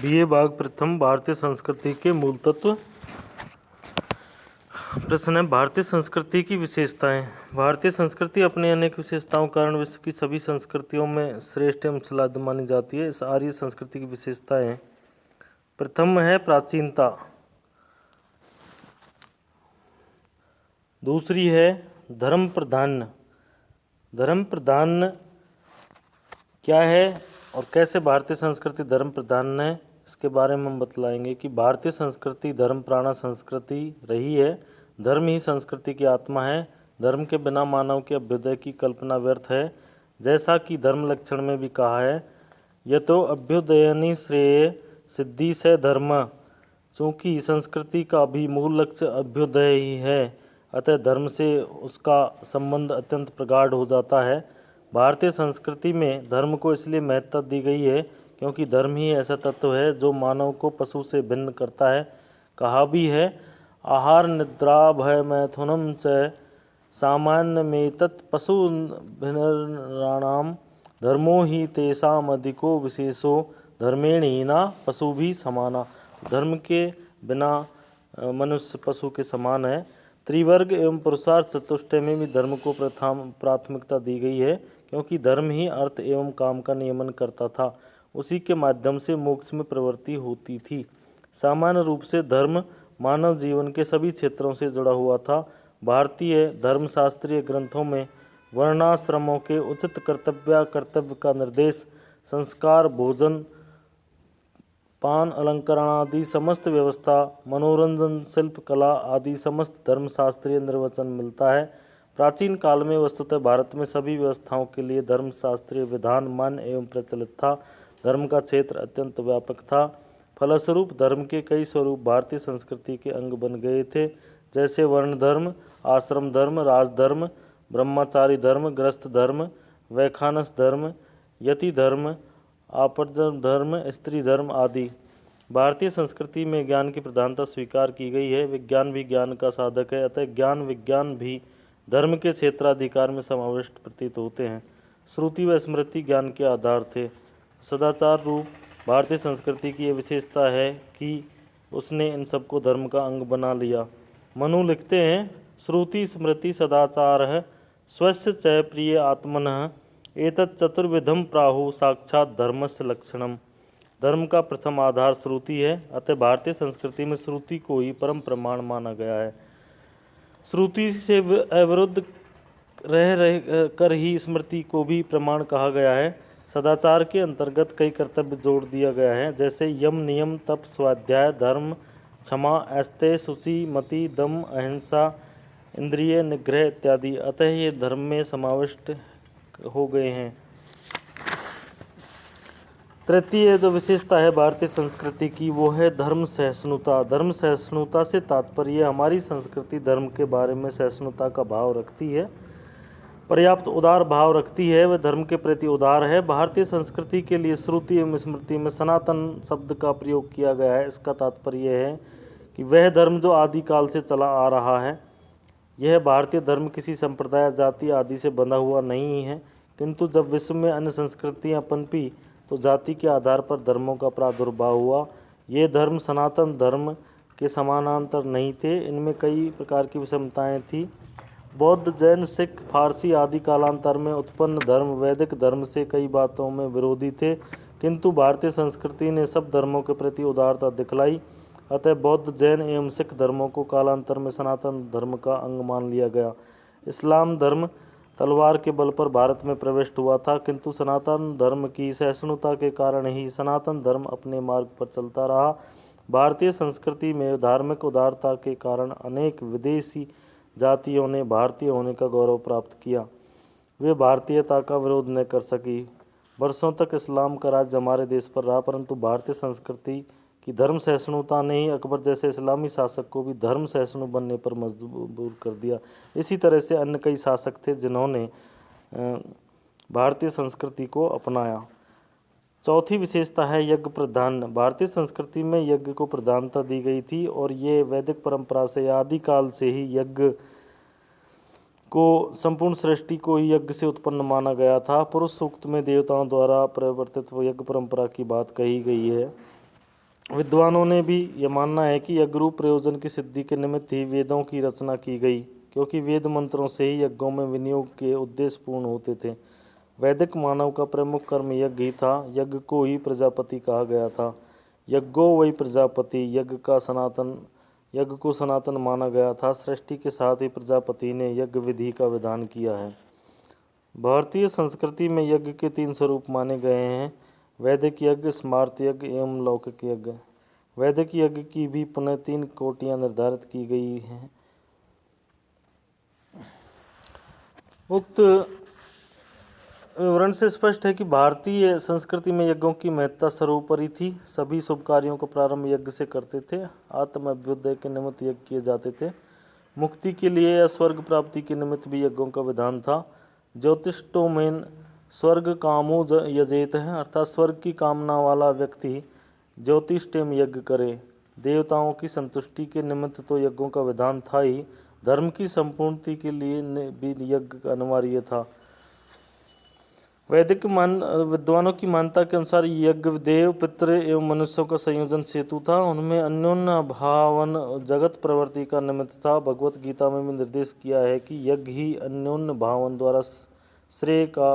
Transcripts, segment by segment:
BA भाग प्रथम भारतीय संस्कृति के मूल तत्व। प्रश्न है, भारतीय संस्कृति की विशेषताएं। भारतीय संस्कृति अपनी अनेक विशेषताओं के कारण विश्व की सभी संस्कृतियों में श्रेष्ठ एवं सलाद मानी जाती है। इस आर्य संस्कृति की विशेषताएं, प्रथम है प्राचीनता, दूसरी है धर्म प्राधान्य। धर्म प्राधान्य क्या है और कैसे भारतीय संस्कृति धर्म प्रधान है, इसके बारे में हम बतलाएंगे कि भारतीय संस्कृति धर्म प्राण संस्कृति रही है। धर्म ही संस्कृति की आत्मा है। धर्म के बिना मानव के अभ्युदय की कल्पना व्यर्थ है। जैसा कि धर्म लक्षण में भी कहा है, यतो अभ्युदयनि श्रेय सिद्धि से धर्म। चूँकि संस्कृति का भी मूल लक्ष्य अभ्युदय ही है, अतः धर्म से उसका संबंध अत्यंत प्रगाढ़ हो जाता है। भारतीय संस्कृति में धर्म को इसलिए महत्ता दी गई है क्योंकि धर्म ही ऐसा तत्व है जो मानव को पशु से भिन्न करता है। कहा भी है, आहार निद्रा भय मैथुनम च सामान्यमेतत् पशु भिन्नराणाम धर्मो ही तेषाम अधिको विशेषो धर्मेणीना पशु भी समाना। धर्म के बिना मनुष्य पशु के समान है। त्रिवर्ग एवं पुरुषार्थ चतुष्टय में भी धर्म को प्राथमिकता दी गई है क्योंकि धर्म ही अर्थ एवं काम का नियमन करता था। उसी के माध्यम से मोक्ष में प्रवृत्ति होती थी। सामान्य रूप से धर्म मानव जीवन के सभी क्षेत्रों से जुड़ा हुआ था। भारतीय धर्मशास्त्रीय ग्रंथों में वर्णाश्रमों के उचित कर्तव्य का निर्देश, संस्कार, भोजन, पान, अलंकरण आदि समस्त व्यवस्था, मनोरंजन, शिल्प कला आदि समस्त धर्मशास्त्रीय निर्वचन मिलता है। प्राचीन काल में वस्तुतः भारत में सभी व्यवस्थाओं के लिए धर्मशास्त्रीय विधान मान्य एवं प्रचलित था। धर्म का क्षेत्र अत्यंत व्यापक था। फलस्वरूप धर्म के कई स्वरूप भारतीय संस्कृति के अंग बन गए थे, जैसे वर्ण धर्म, आश्रम धर्म, राजधर्म, ब्रह्मचारी धर्म, गृहस्थ धर्म, वैखानस धर्म, यति धर्म, आपरजन धर्म, स्त्री धर्म आदि। भारतीय संस्कृति में ज्ञान की प्रधानता स्वीकार की गई है। विज्ञान भी ज्ञान का साधक है, अतः ज्ञान विज्ञान भी धर्म के क्षेत्राधिकार में समाविष्ट प्रतीत होते हैं। श्रुति व स्मृति ज्ञान के आधार थे। सदाचार रूप भारतीय संस्कृति की यह विशेषता है कि उसने इन सबको धर्म का अंग बना लिया। मनु लिखते हैं, श्रुति स्मृति सदाचार स्वस्य च प्रिय आत्मनः एतत् चतुर्विधम प्राहु साक्षात धर्मस्य लक्षणम। धर्म का प्रथम आधार श्रुति है, अतः भारतीय संस्कृति में श्रुति को ही परम प्रमाण माना गया है। श्रुति से अविरुद्ध रह कर ही स्मृति को भी प्रमाण कहा गया है। सदाचार के अंतर्गत कई कर्तव्य जोड़ दिया गया है, जैसे यम, नियम, तप, स्वाध्याय, धर्म, क्षमा, अस्तेय, शुचि, मति, दम, अहिंसा, इंद्रिय निग्रह इत्यादि। अतः ये धर्म में समाविष्ट हो गए हैं। तृतीय जो विशेषता है भारतीय संस्कृति की, वो है धर्म सहिष्णुता। धर्म सहिष्णुता से तात्पर्य हमारी संस्कृति धर्म के बारे में सहिष्णुता का भाव रखती है, पर्याप्त उदार भाव रखती है, वह धर्म के प्रति उदार है। भारतीय संस्कृति के लिए श्रुति एवं स्मृति में सनातन शब्द का प्रयोग किया गया है। इसका तात्पर्य है कि वह धर्म जो आदिकाल से चला आ रहा है। यह भारतीय धर्म किसी संप्रदाय, जाति आदि से बंधा हुआ नहीं है, किंतु जब विश्व में अन्य संस्कृतियां पनपी तो जाति के आधार पर धर्मों का प्रादुर्भाव हुआ। ये धर्म सनातन धर्म के समानांतर नहीं थे, इनमें कई प्रकार की विषमताएं थी। बौद्ध, जैन, सिख, फारसी आदि कालांतर में उत्पन्न धर्म वैदिक धर्म से कई बातों में विरोधी थे, किंतु भारतीय संस्कृति ने सब धर्मों के प्रति उदारता दिखलाई। अतः बौद्ध, जैन एवं सिख धर्मों को कालांतर में सनातन धर्म का अंग मान लिया गया। इस्लाम धर्म तलवार के बल पर भारत में प्रविष्ट हुआ था, किंतु सनातन धर्म की सहिष्णुता के कारण ही सनातन धर्म अपने मार्ग पर चलता रहा। भारतीय संस्कृति में धार्मिक उदारता के कारण अनेक विदेशी जातियों ने भारतीय होने का गौरव प्राप्त किया। वे भारतीयता का विरोध न कर सकी। वर्षों तक इस्लाम का राज्य हमारे देश पर रहा, परंतु भारतीय संस्कृति की धर्म सहिष्णुता ने ही अकबर जैसे इस्लामी शासक को भी धर्म सहिष्णु बनने पर मजबूर कर दिया। इसी तरह से अन्य कई शासक थे जिन्होंने भारतीय संस्कृति को अपनाया। चौथी विशेषता है यज्ञ प्रधान। भारतीय संस्कृति में यज्ञ को प्रधानता दी गई थी और ये वैदिक परंपरा से आदिकाल से ही यज्ञ को संपूर्ण सृष्टि को ही यज्ञ से उत्पन्न माना गया था। पुरुष सूक्त में देवताओं द्वारा प्रवर्तित यज्ञ परंपरा की बात कही गई है। विद्वानों ने भी यह मानना है कि यज्ञरूप प्रयोजन की सिद्धि के निमित्त ही वेदों की रचना की गई, क्योंकि वेद मंत्रों से ही यज्ञों में विनियोग के उद्देश्य पूर्ण होते थे। वैदिक मानव का प्रमुख कर्म यज्ञ ही था। यज्ञ को ही प्रजापति कहा गया था। यज्ञो वही प्रजापति, यज्ञ को सनातन माना गया था। सृष्टि के साथ ही प्रजापति ने यज्ञ विधि का विधान किया है। भारतीय संस्कृति में यज्ञ के 3 स्वरूप माने गए हैं: वैदिक यज्ञ, स्मार्त यज्ञ एवं लौकिक यज्ञ। वैदिक यज्ञ की भी पुनः 3 कोटियां निर्धारित की गई हैं। उक्त विवरण से स्पष्ट है कि भारतीय संस्कृति में यज्ञों की महत्ता सर्वोपरि थी। सभी शुभ कार्यों का प्रारंभ यज्ञ से करते थे। आत्म अभ्युदय के निमित्त यज्ञ किए जाते थे। मुक्ति के लिए या स्वर्ग प्राप्ति के निमित्त भी यज्ञों का विधान था। ज्योतिष्टो में स्वर्ग कामो यजेत है, अर्थात स्वर्ग की कामना वाला व्यक्ति ज्योतिष्टेम यज्ञ करे। देवताओं की संतुष्टि के निमित्त तो यज्ञों का विधान था ही, धर्म की संपूर्णति के लिए भी यज्ञ अनिवार्य था। वैदिक विद्वानों की मान्यता के अनुसार यज्ञ देव, पितृ एवं मनुष्यों का संयोजन सेतु था। उनमें अन्योन्य भावन जगत प्रवृत्ति का निमित्त था। भगवत गीता में भी निर्देश किया है कि यज्ञ ही अन्योन्य भावन द्वारा श्रेय का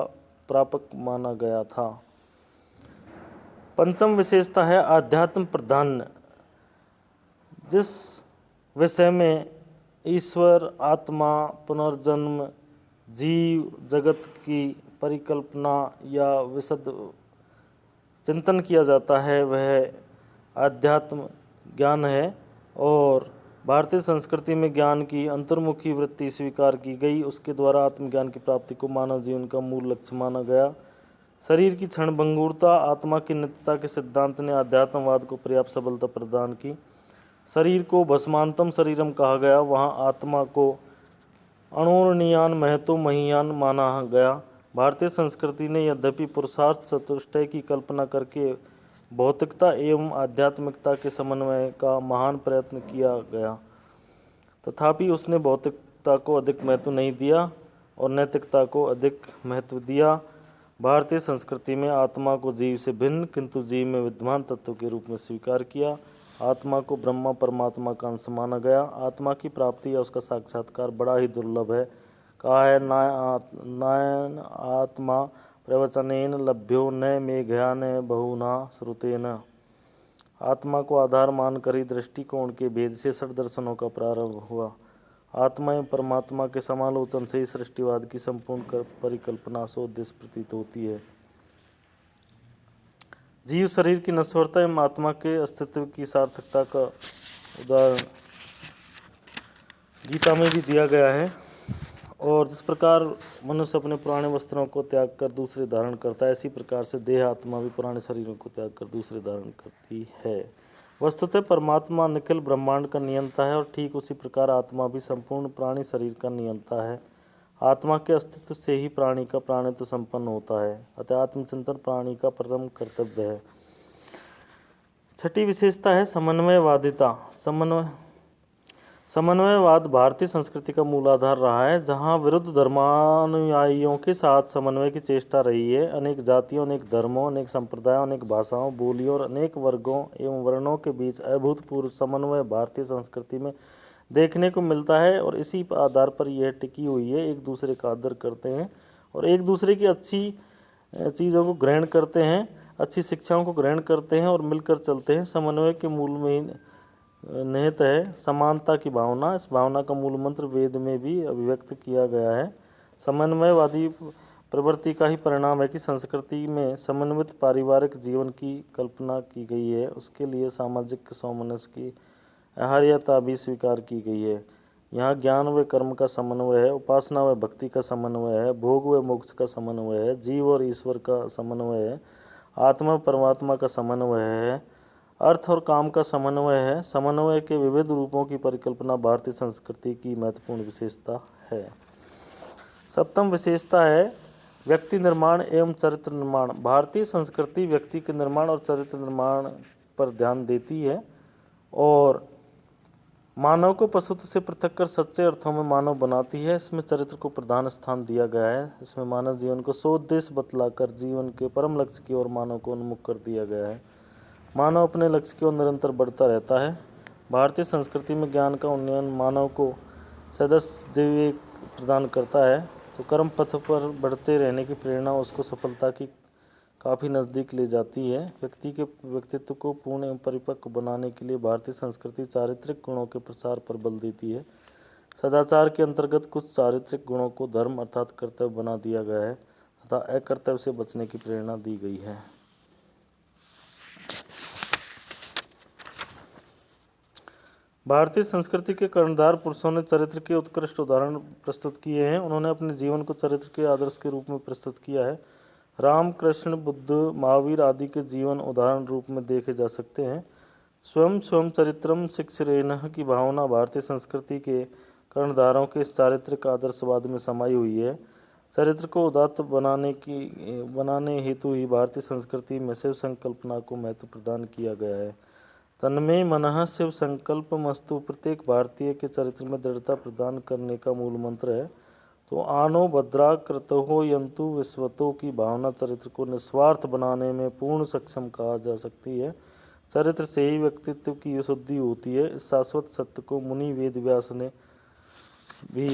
प्रापक माना गया था। पंचम विशेषता है आध्यात्म प्राधान्य। जिस विषय में ईश्वर, आत्मा, पुनर्जन्म, जीव जगत की परिकल्पना या विशद चिंतन किया जाता है वह आध्यात्म ज्ञान है, और भारतीय संस्कृति में ज्ञान की अंतर्मुखी वृत्ति स्वीकार की गई। उसके द्वारा आत्मज्ञान की प्राप्ति को मानव जीवन का मूल लक्ष्य माना गया। शरीर की क्षणभंगुरता, आत्मा की नित्यता के सिद्धांत ने अध्यात्मवाद को पर्याप्त सबलता प्रदान की। शरीर को भस्मांतम शरीरम कहा गया, वहाँ आत्मा को अणोरणीयान महतो महीयान माना गया। भारतीय संस्कृति ने यद्यपि पुरुषार्थ चतुष्टय की कल्पना करके भौतिकता एवं आध्यात्मिकता के समन्वय का महान प्रयत्न किया गया, तथापि उसने भौतिकता को अधिक महत्व नहीं दिया और नैतिकता को अधिक महत्व दिया। भारतीय संस्कृति में आत्मा को जीव से भिन्न किंतु जीव में विद्यमान तत्व के रूप में स्वीकार किया। आत्मा को ब्रह्मा परमात्मा का अंश माना गया। आत्मा की प्राप्ति या उसका साक्षात्कार बड़ा ही दुर्लभ है। कहा है नायन आत्मा प्रवचनेन लभ्यो न मेघया न बहुना श्रुतेन। आत्मा को आधार मानकर ही दृष्टिकोण के भेद से षड दर्शनों का प्रारंभ हुआ। आत्मा एवं परमात्मा के समालोचन से ही सृष्टिवाद की संपूर्ण परिकल्पना सोद्देश्य प्रतीत होती है। जीव शरीर की नश्वरता एवं आत्मा के अस्तित्व की सार्थकता का उदाहरण गीता में भी दिया गया है। और जिस प्रकार मनुष्य अपने पुराने वस्त्रों को त्याग कर दूसरे धारण करता है, इसी प्रकार से देह आत्मा भी पुराने शरीरों को त्याग कर दूसरे धारण करती है। वस्तुतः परमात्मा निखिल ब्रह्मांड का नियंता है और ठीक उसी प्रकार आत्मा भी संपूर्ण प्राणी शरीर का नियंता है। आत्मा के अस्तित्व से ही प्राणी का प्राणित्व संपन्न होता है, अतः आत्मचिंतन प्राणी का प्रथम कर्तव्य है। छठी विशेषता है समन्वयवादिता। समन्वयवाद भारतीय संस्कृति का मूलाधार रहा है, जहाँ विरुद्ध धर्मानुयायियों के साथ समन्वय की चेष्टा रही है। अनेक जातियों, अनेक धर्मों, अनेक संप्रदायों, अनेक भाषाओं, बोलियों और अनेक वर्गों एवं वर्णों के बीच अभूतपूर्व समन्वय भारतीय संस्कृति में देखने को मिलता है और इसी आधार पर यह टिकी हुई है। एक दूसरे का आदर करते हैं और एक दूसरे की अच्छी चीज़ों को ग्रहण करते हैं, अच्छी शिक्षाओं को ग्रहण करते हैं और मिलकर चलते हैं। समन्वय के मूल में ही निहित है समानता की भावना। इस भावना का मूल मंत्र वेद में भी अभिव्यक्त किया गया है। समन्वयवादी प्रवृत्ति का ही परिणाम है कि संस्कृति में समन्वित पारिवारिक जीवन की कल्पना की गई है। उसके लिए सामाजिक सामंजस्य की आहार्यता भी स्वीकार की गई है। यहाँ ज्ञान व कर्म का समन्वय है, उपासना व भक्ति का समन्वय है, भोग व मोक्ष का समन्वय है, जीव और ईश्वर का समन्वय है, आत्मा परमात्मा का समन्वय है, अर्थ और काम का समन्वय है। समन्वय के विविध रूपों की परिकल्पना भारतीय संस्कृति की महत्वपूर्ण विशेषता है। सप्तम विशेषता है व्यक्ति निर्माण एवं चरित्र निर्माण। भारतीय संस्कृति व्यक्ति के निर्माण और चरित्र निर्माण पर ध्यान देती है और मानव को पशु से पृथक कर सच्चे अर्थों में मानव बनाती है। इसमें चरित्र को प्रधान स्थान दिया गया है। इसमें मानव जीवन को सोद्देश्य बतलाकर जीवन के परम लक्ष्य की ओर मानव को उन्मुख कर दिया गया है। मानव अपने लक्ष्य की ओर निरंतर बढ़ता रहता है। भारतीय संस्कृति में ज्ञान का उन्नयन मानव को सदैव विवेक प्रदान करता है, तो कर्म पथ पर बढ़ते रहने की प्रेरणा उसको सफलता की काफ़ी नज़दीक ले जाती है। व्यक्ति के व्यक्तित्व को पूर्ण एवं परिपक्व बनाने के लिए भारतीय संस्कृति चारित्रिक गुणों के प्रसार पर बल देती है। सदाचार के अंतर्गत कुछ चारित्रिक गुणों को धर्म अर्थात कर्तव्य बना दिया गया है तथा अकर्तव्य से बचने की प्रेरणा दी गई है। भारतीय संस्कृति के कर्णधार पुरुषों ने चरित्र के उत्कृष्ट उदाहरण प्रस्तुत किए हैं। उन्होंने अपने जीवन को चरित्र के आदर्श के रूप में प्रस्तुत किया है। राम, कृष्ण, बुद्ध, महावीर आदि के जीवन उदाहरण रूप में देखे जा सकते हैं। स्वयं चरित्रम शिक्षरेणः की भावना भारतीय संस्कृति के कर्णधारों के इस चारित्रिक आदर्शवाद में समाई हुई है। चरित्र को उदात्त बनाने हेतु ही भारतीय संस्कृति में शिव संकल्पना को महत्व प्रदान किया गया है। तन्मे मनः शिव संकल्पमस्तु प्रत्येक भारतीय के चरित्र में दृढ़ता प्रदान करने का मूल मंत्र है। तो आनो भद्रा कृतो यंतु विश्वतो की भावना चरित्र को निस्वार्थ बनाने में पूर्ण सक्षम कहा जा सकती है। चरित्र से ही व्यक्तित्व की शुद्धि होती है। इस शाश्वत सत्य को मुनि वेद व्यास ने भी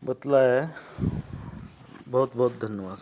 बतलाया है। बहुत बहुत धन्यवाद।